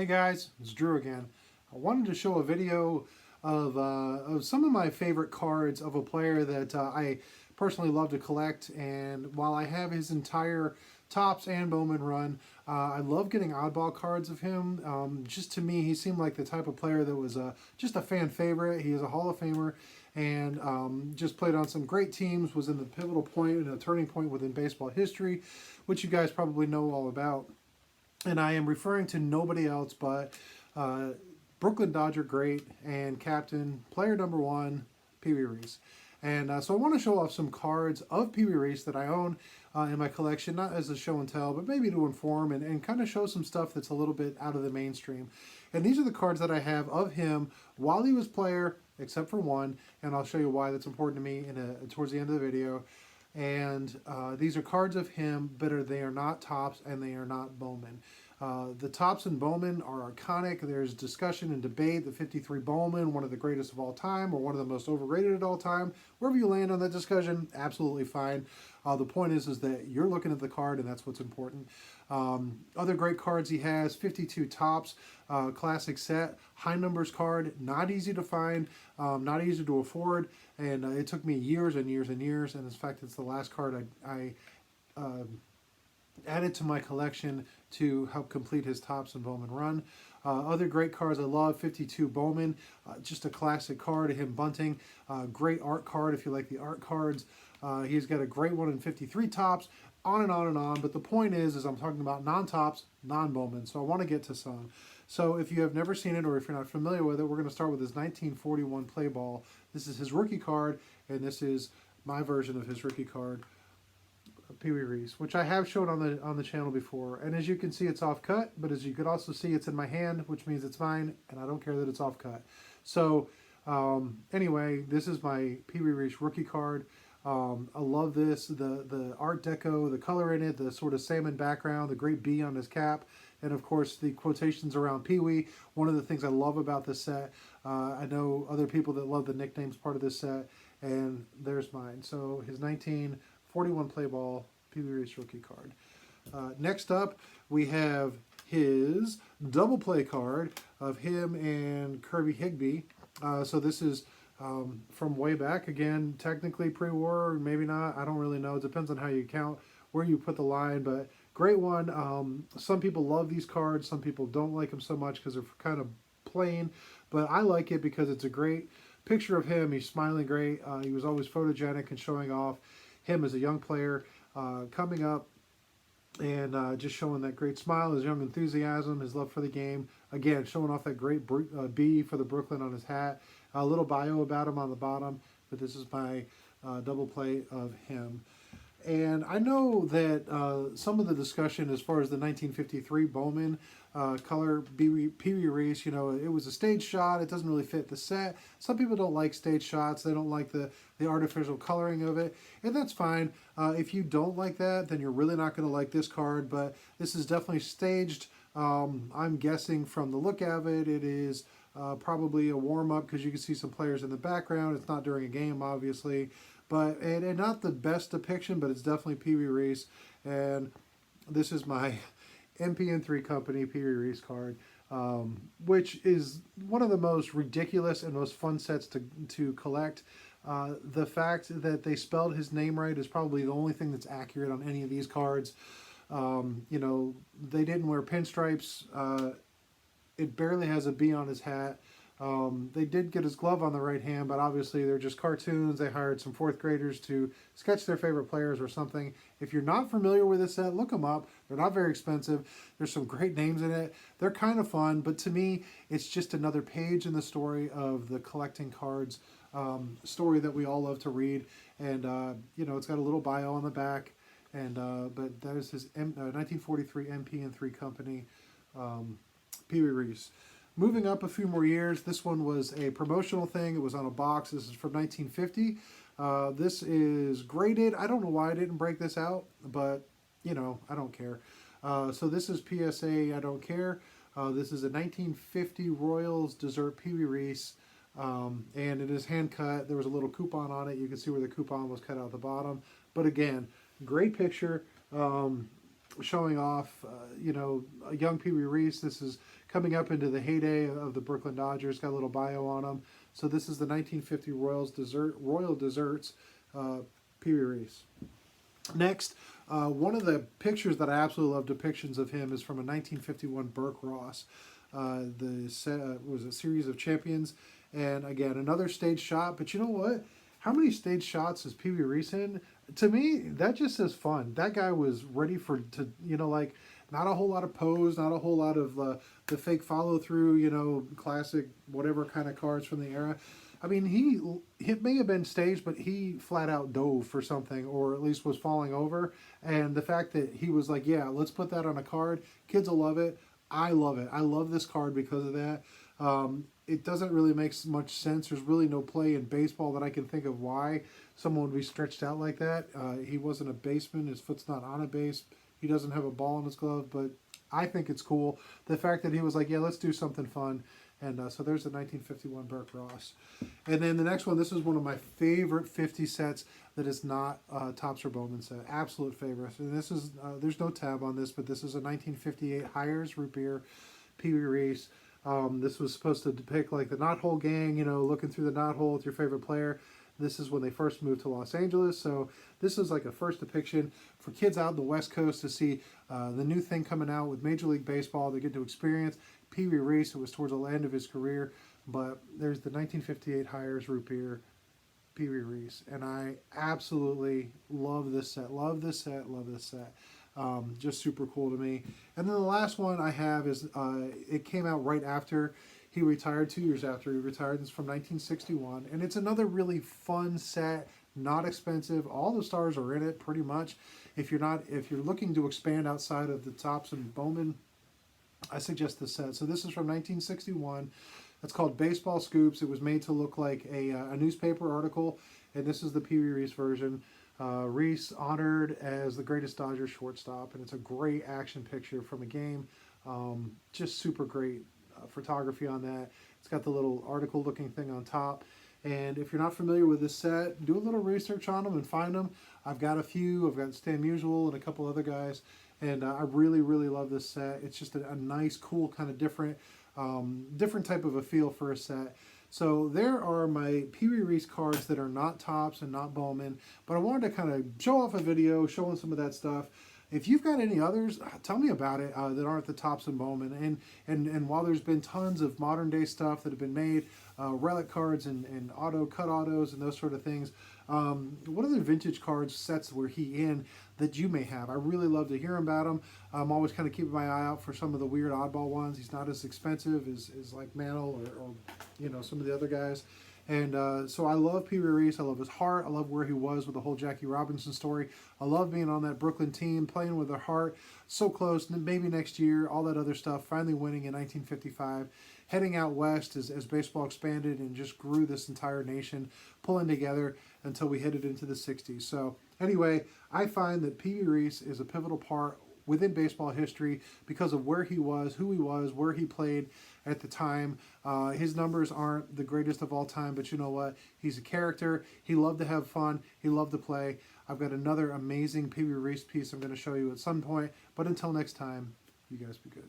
Hey guys, it's Drew again. I wanted to show a video of some of my favorite cards of a player that I personally love to collect. And while I have his entire Topps and Bowman run, I love getting oddball cards of him. Just to me, he seemed like the type of player that was just a fan favorite. He is a Hall of Famer and just played on some great teams, was in the pivotal point and a turning point within baseball history, which you guys probably know all about. And I am referring to nobody else but uh, Brooklyn Dodger great and captain, player number one, Pee Wee Reese. And so I want to show off some cards of Pee Wee Reese that I own in my collection, not as a show and tell, but maybe to inform and kind of show some stuff that's a little bit out of the mainstream. And these are the cards that I have of him while he was player, except for one, and I'll show you why that's important to me towards the end of the video. And these are cards of him, but they are not Topps and they are not Bowman. The Topps and Bowman are iconic. There's discussion and debate. The 53 Bowman, one of the greatest of all time, or one of the most overrated at all time. Wherever you land on that discussion, absolutely fine. The point is that you're looking at the card, and that's what's important. Other great cards he has: 52 Topps, classic set, high numbers card, not easy to find, not easy to afford, and it took me years and years and years. And in fact, it's the last card I added to my collection to help complete his Topps and Bowman run. Other great cards I love: 52 Bowman, just a classic card of him bunting. Great art card if you like the art cards. He's got a great one in 53 Topps, on and on and on. But the point is I'm talking about non-Topps, non-Bowman. So I want to get to some. So if you have never seen it or if you're not familiar with it, we're going to start with his 1941 play ball. This is his rookie card, and this is my version of his rookie card, Pee Wee Reese, which I have shown on the channel before. And as you can see, it's off cut, but as you could also see, it's in my hand, which means it's mine, and I don't care that it's off cut. So anyway, this is my Pee Wee Reese rookie card. I love this, the Art Deco, the color in it, the sort of salmon background, the great B on his cap, and of course the quotations around Pee Wee. One of the things I love about this set, I know other people that love the nicknames part of this set, and there's mine. So his 1941 play ball Pee Wee Reese rookie card. Next up, we have his double play card of him and Kirby Higbee. So this is from way back, again, technically pre-war, maybe not, I don't really know. It depends on how you count, where you put the line, but great one. Some people love these cards, some people don't like them so much because they're kind of plain, but I like it because it's a great picture of him. He's smiling great. He was always photogenic and showing off him as a young player coming up, and just showing that great smile, his young enthusiasm, his love for the game. Again, showing off that great B for the Brooklyn on his hat. A little bio about him on the bottom, but this is my double play of him. And I know that some of the discussion as far as the 1953 Bowman color Pee Wee Reese, you know, it was a stage shot. It doesn't really fit the set. Some people don't like stage shots. They don't like the artificial coloring of it, and that's fine. If you don't like that, then you're really not going to like this card, but this is definitely staged. I'm guessing from the look of it, it is probably a warm-up because you can see some players in the background. It's not during a game, obviously, but and not the best depiction, but it's definitely Pee Wee Reese. And this is my MP3 Company Pee Wee Reese card, which is one of the most ridiculous and most fun sets to collect. The fact that they spelled his name right is probably the only thing that's accurate on any of these cards. You know, they didn't wear pinstripes. It barely has a B on his hat. They did get his glove on the right hand, but obviously they're just cartoons. They hired some fourth graders to sketch their favorite players or something. If you're not familiar with this set, look them up. They're not very expensive. There's some great names in it. They're kind of fun, but to me, it's just another page in the story of the collecting cards story that we all love to read. And, you know, it's got a little bio on the back. And but that is his 1943 MP3 Company Pee Wee Reese. Moving up a few more years, this one was a promotional thing. It was on a box. This is from 1950. This is graded. I don't know why I didn't break this out, but, you know, I don't care. So this is PSA I don't care. This is a 1950 Royals Dessert Pee Wee Reese, and it is hand cut. There was a little coupon on it. You can see where the coupon was cut out the bottom. But again, great picture. Showing off, you know, a young Pee Wee Reese. This is coming up into the heyday of the Brooklyn Dodgers. Got a little bio on him. So this is the 1950 Royal Desserts, Pee Wee Reese. Next, one of the pictures that I absolutely love depictions of him is from a 1951 Burke Ross. Was a series of champions, and again another stage shot. But you know what? How many stage shots is Pee Wee Reese in? To me, that just is fun. That guy was ready like not a whole lot of pose, not a whole lot of the fake follow through, classic whatever kind of cards from the era. I mean, he may have been staged, but he flat out dove for something, or at least was falling over. And the fact that he was like, yeah, let's put that on a card. Kids will love it. I love it. I love this card because of that. It doesn't really make much sense. There's really no play in baseball that I can think of why someone would be stretched out like that. He wasn't a baseman. His foot's not on a base. He doesn't have a ball in his glove, but I think it's cool. The fact that he was like, yeah, let's do something fun. And so there's the 1951 Burke Ross. And then the next one, this is one of my favorite 50 sets that is not Topps or Bowman set. Absolute favorite. And this is, there's no tab on this, but this is a 1958 Hires Root Beer Pee Wee Reese. This was supposed to depict like the knothole gang, looking through the knothole with your favorite player. This is when they first moved to Los Angeles. So this is like a first depiction for kids out in the West Coast to see the new thing coming out with Major League Baseball. They get to experience Pee Wee Reese. It was towards the end of his career. But there's the 1958 Hires Root Beer Pee Wee Reese. And I absolutely love this set. Love this set. Love this set. Just super cool to me. And then the last one I have is, it came out right after he retired, 2 years after he retired. It's from 1961. And it's another really fun set, not expensive. All the stars are in it pretty much. If you're looking to expand outside of the Topps and Bowman, I suggest this set. So this is from 1961. It's called Baseball Scoops. It was made to look like a newspaper article. And this is the Pee Wee Reese version. Reese honored as the greatest Dodgers shortstop, and it's a great action picture from a game. Just super great photography on that. It's got the little article looking thing on top. And if you're not familiar with this set, do a little research on them and find them. I've got a few. I've got Stan Musial and a couple other guys. And I really, really love this set. It's just a nice, cool, kind of different type of a feel for a set. So there are my Pee Wee Reese cards that are not Topps and not Bowman, but I wanted to kind of show off a video showing some of that stuff. If you've got any others, tell me about it that aren't the Topps and Bowman. And while there's been tons of modern day stuff that have been made, relic cards and cut autos and those sort of things, what other vintage cards sets were he in that you may have? I really love to hear about them. I'm always kind of keeping my eye out for some of the weird oddball ones. He's not as expensive as like Mantle or some of the other guys. And so I love Pee Wee Reese. I love his heart. I love where he was with the whole Jackie Robinson story. I love being on that Brooklyn team, playing with their heart. So close, maybe next year, all that other stuff. Finally winning in 1955. Heading out west as baseball expanded and just grew this entire nation, pulling together until we headed into the 60s. So anyway, I find that Pee Wee Reese is a pivotal part within baseball history because of where he was, who he was, where he played at the time. His numbers aren't the greatest of all time, but you know what? He's a character. He loved to have fun. He loved to play. I've got another amazing Pee Wee Reese piece I'm going to show you at some point. But until next time, you guys be good.